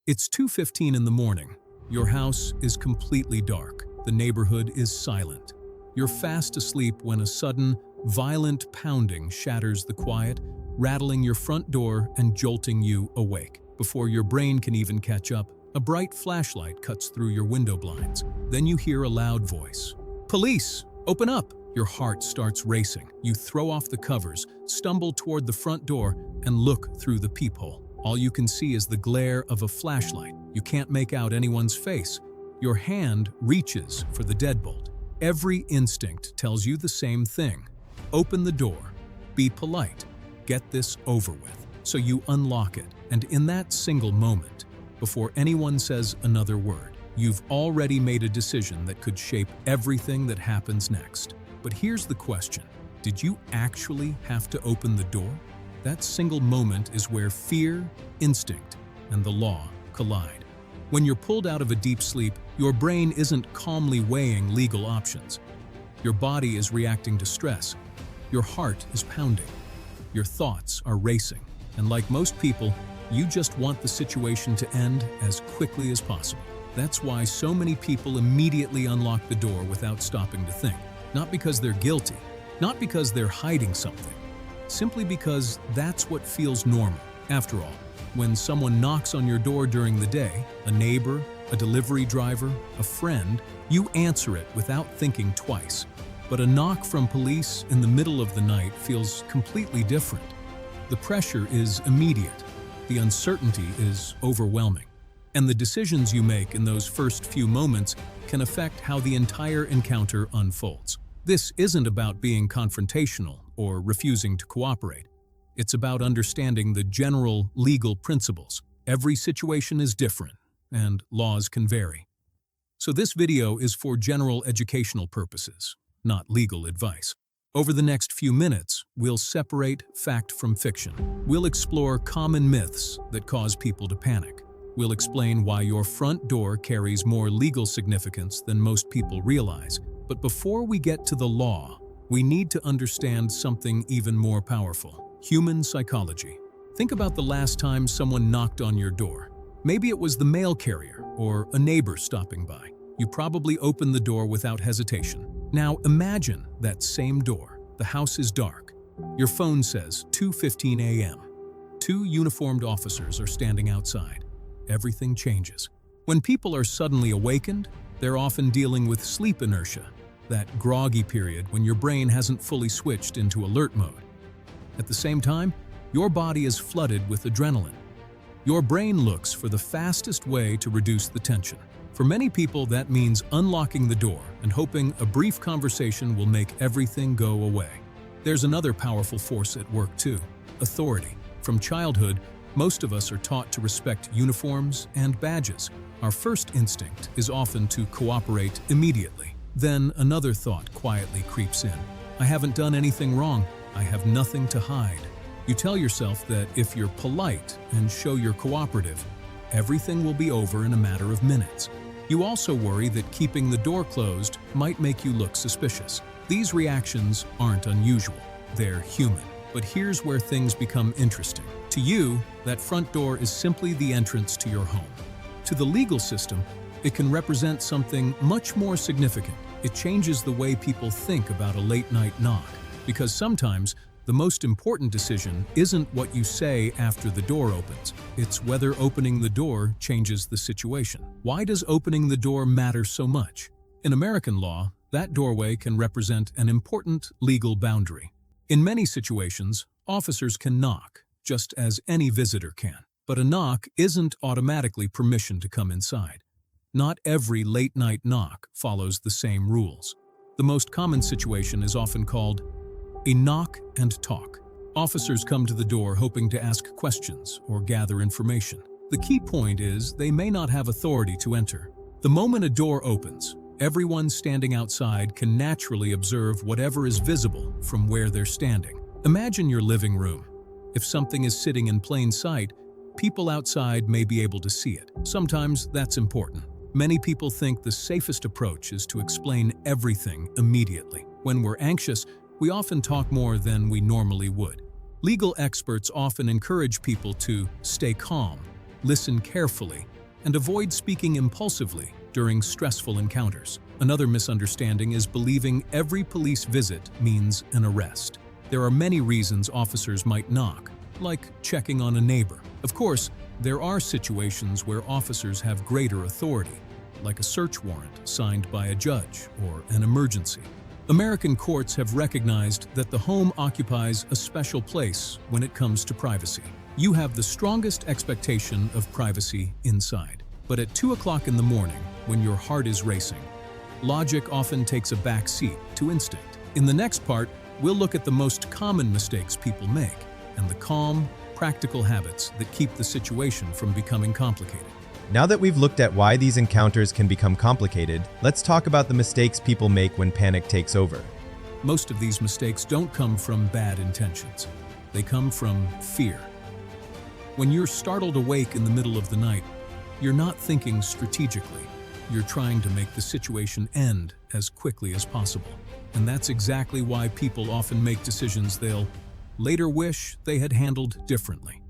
It's 2:15 in the morning. Your house is completely dark. The neighborhood is silent. You're fast asleep when a sudden, violent pounding shatters the quiet, rattling your front door and jolting you awake. Before your brain can even catch up, a bright flashlight cuts through your window blinds. Then you hear a loud voice. "Police! Open up!" Your heart starts racing. You throw off the covers, stumble toward the front door, and look through the peephole. All you can see is the glare of a flashlight. You can't make out anyone's face. Your hand reaches for the deadbolt. Every instinct tells you the same thing. Open the door. Be polite. Get this over with. So you unlock it, and in that single moment, before anyone says another word, you've already made a decision that could shape everything that happens next. But here's the question. Did you actually have to open the door? That single moment is where fear, instinct, and the law collide. When you're pulled out of a deep sleep, your brain isn't calmly weighing legal options. Your body is reacting to stress. Your heart is pounding. Your thoughts are racing. And like most people, you just want the situation to end as quickly as possible. That's why so many people immediately unlock the door without stopping to think. Not because they're guilty, not because they're hiding something, simply because that's what feels normal. After all, when someone knocks on your door during the day, a neighbor, a delivery driver, a friend, you answer it without thinking twice. But a knock from police in the middle of the night feels completely different. The pressure is immediate. The uncertainty is overwhelming. And the decisions you make in those first few moments can affect how the entire encounter unfolds. This isn't about being confrontational or refusing to cooperate. It's about understanding the general legal principles. Every situation is different, and laws can vary. So this video is for general educational purposes, not legal advice. Over the next few minutes, we'll separate fact from fiction. We'll explore common myths that cause people to panic. We'll explain why your front door carries more legal significance than most people realize. But before we get to the law, we need to understand something even more powerful: human psychology. Think about the last time someone knocked on your door. Maybe it was the mail carrier or a neighbor stopping by. You probably opened the door without hesitation. Now imagine that same door. The house is dark. Your phone says 2:15 a.m. Two uniformed officers are standing outside. Everything changes. When people are suddenly awakened, they're often dealing with sleep inertia, that groggy period when your brain hasn't fully switched into alert mode. At the same time, your body is flooded with adrenaline. Your brain looks for the fastest way to reduce the tension. For many people, that means unlocking the door and hoping a brief conversation will make everything go away. There's another powerful force at work too: authority. From childhood, most of us are taught to respect uniforms and badges. Our first instinct is often to cooperate immediately. Then another thought quietly creeps in. I haven't done anything wrong. I have nothing to hide. You tell yourself that if you're polite and show you're cooperative, everything will be over in a matter of minutes. You also worry that keeping the door closed might make you look suspicious. These reactions aren't unusual. They're human. But here's where things become interesting. To you, that front door is simply the entrance to your home. To the legal system, it can represent something much more significant. It changes the way people think about a late-night knock, because sometimes the most important decision isn't what you say after the door opens. It's whether opening the door changes the situation. Why does opening the door matter so much? In American law, that doorway can represent an important legal boundary. In many situations, officers can knock, just as any visitor can. But a knock isn't automatically permission to come inside. Not every late-night knock follows the same rules. The most common situation is often called a knock and talk. Officers come to the door hoping to ask questions or gather information. The key point is they may not have authority to enter. The moment a door opens, everyone standing outside can naturally observe whatever is visible from where they're standing. Imagine your living room. If something is sitting in plain sight, people outside may be able to see it. Sometimes that's important. Many people think the safest approach is to explain everything immediately. When we're anxious, we often talk more than we normally would. Legal experts often encourage people to stay calm, listen carefully, and avoid speaking impulsively during stressful encounters. Another misunderstanding is believing every police visit means an arrest. There are many reasons officers might knock, like checking on a neighbor. Of course, there are situations where officers have greater authority, like a search warrant signed by a judge or an emergency. American courts have recognized that the home occupies a special place when it comes to privacy. You have the strongest expectation of privacy inside. But at 2 o'clock in the morning, when your heart is racing, logic often takes a back seat to instinct. In the next part, we'll look at the most common mistakes people make and the calm, practical habits that keep the situation from becoming complicated. Now that we've looked at why these encounters can become complicated, let's talk about the mistakes people make when panic takes over. Most of these mistakes don't come from bad intentions. They come from fear. When you're startled awake in the middle of the night, you're not thinking strategically. You're trying to make the situation end as quickly as possible. And that's exactly why people often make decisions they'll later wish they had handled differently.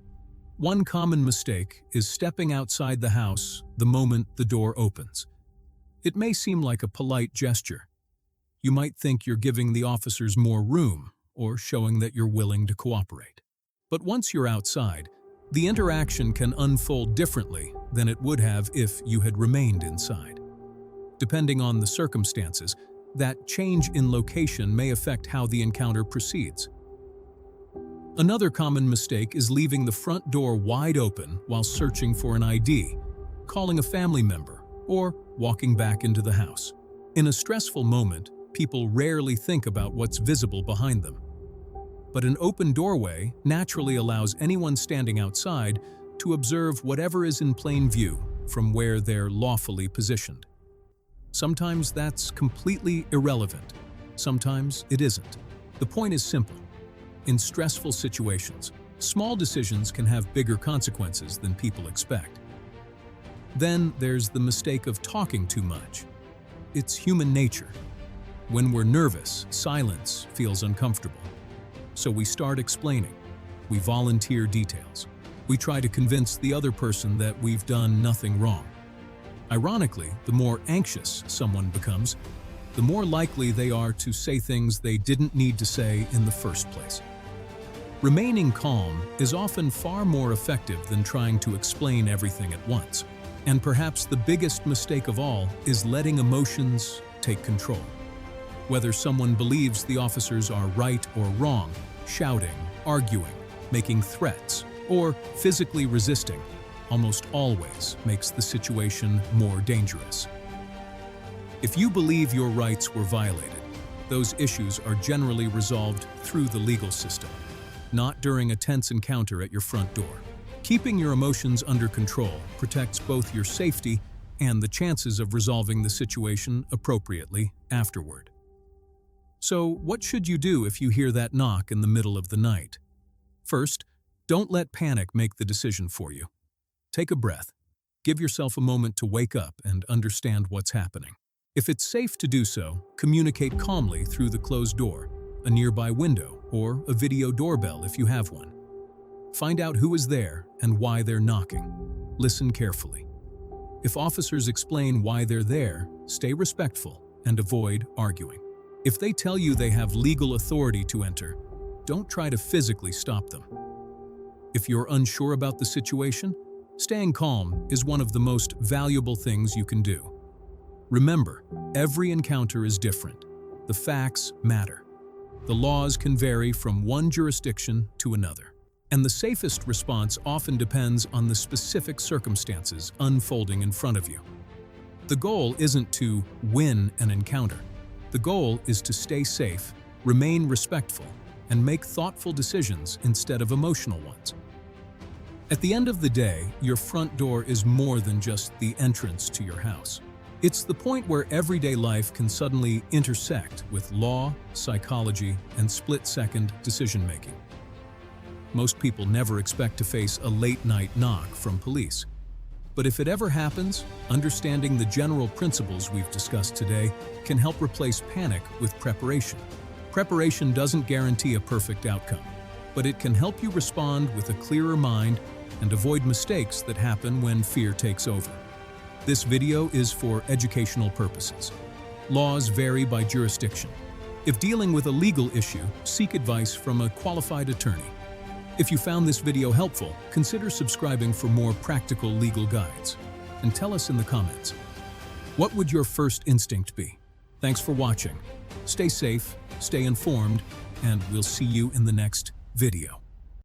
One common mistake is stepping outside the house the moment the door opens. It may seem like a polite gesture. You might think you're giving the officers more room or showing that you're willing to cooperate. But once you're outside, the interaction can unfold differently than it would have if you had remained inside. Depending on the circumstances, that change in location may affect how the encounter proceeds. Another common mistake is leaving the front door wide open while searching for an ID, calling a family member, or walking back into the house. In a stressful moment, people rarely think about what's visible behind them. But an open doorway naturally allows anyone standing outside to observe whatever is in plain view from where they're lawfully positioned. Sometimes that's completely irrelevant. Sometimes it isn't. The point is simple. In stressful situations, small decisions can have bigger consequences than people expect. Then there's the mistake of talking too much. It's human nature. When we're nervous, silence feels uncomfortable. So we start explaining. We volunteer details. We try to convince the other person that we've done nothing wrong. Ironically, the more anxious someone becomes, the more likely they are to say things they didn't need to say in the first place. Remaining calm is often far more effective than trying to explain everything at once. And perhaps the biggest mistake of all is letting emotions take control. Whether someone believes the officers are right or wrong, shouting, arguing, making threats, or physically resisting, almost always makes the situation more dangerous. If you believe your rights were violated, those issues are generally resolved through the legal system, not during a tense encounter at your front door. Keeping your emotions under control protects both your safety and the chances of resolving the situation appropriately afterward. So, what should you do if you hear that knock in the middle of the night? First, don't let panic make the decision for you. Take a breath. Give yourself a moment to wake up and understand what's happening. If it's safe to do so, communicate calmly through the closed door, a nearby window, or a video doorbell if you have one. Find out who is there and why they're knocking. Listen carefully. If officers explain why they're there, stay respectful and avoid arguing. If they tell you they have legal authority to enter, don't try to physically stop them. If you're unsure about the situation, staying calm is one of the most valuable things you can do. Remember, every encounter is different. The facts matter. The laws can vary from one jurisdiction to another. And the safest response often depends on the specific circumstances unfolding in front of you. The goal isn't to win an encounter. The goal is to stay safe, remain respectful, and make thoughtful decisions instead of emotional ones. At the end of the day, your front door is more than just the entrance to your house. It's the point where everyday life can suddenly intersect with law, psychology, and split-second decision-making. Most people never expect to face a late-night knock from police. But if it ever happens, understanding the general principles we've discussed today can help replace panic with preparation. Preparation doesn't guarantee a perfect outcome, but it can help you respond with a clearer mind and avoid mistakes that happen when fear takes over. This video is for educational purposes. Laws vary by jurisdiction. If dealing with a legal issue, seek advice from a qualified attorney. If you found this video helpful, consider subscribing for more practical legal guides. And tell us in the comments, what would your first instinct be? Thanks for watching. Stay safe, stay informed, and we'll see you in the next video.